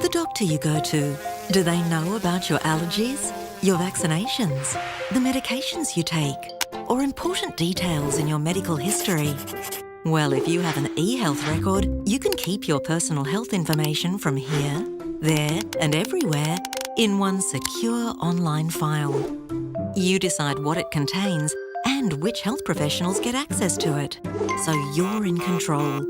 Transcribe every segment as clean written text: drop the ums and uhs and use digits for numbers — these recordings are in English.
The doctor you go to, do they know about your allergies, your vaccinations, the medications you take, or important details in your medical history? Well, if you have an eHealth record, you can keep your personal health information from here, there, and everywhere in one secure online file. You decide what it contains and which health professionals get access to it, so you're in control.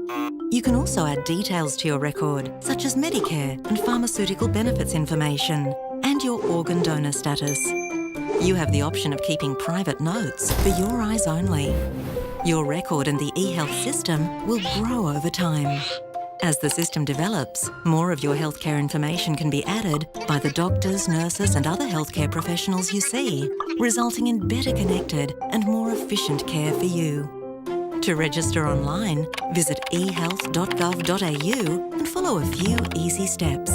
You can also add details to your record, such as Medicare and pharmaceutical benefits information, and your organ donor status. You have the option of keeping private notes for your eyes only. Your record and the eHealth system will grow over time. As the system develops, more of your healthcare information can be added by the doctors, nurses, and other healthcare professionals you see, resulting in better connected and more efficient care for you. To register online, visit ehealth.gov.au and follow a few easy steps.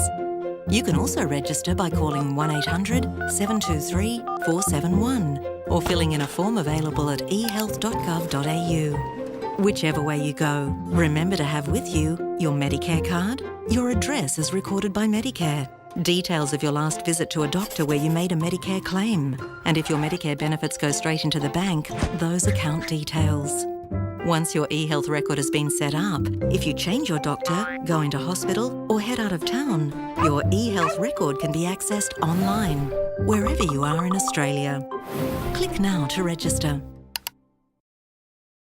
You can also register by calling 1-800-723-471 or filling in a form available at ehealth.gov.au. Whichever way you go, remember to have with you your Medicare card, your address as recorded by Medicare, details of your last visit to a doctor where you made a Medicare claim, and if your Medicare benefits go straight into the bank, those account details. Once your eHealth record has been set up, if you change your doctor, go into hospital, or head out of town, your eHealth record can be accessed online, wherever you are in Australia. Click now to register.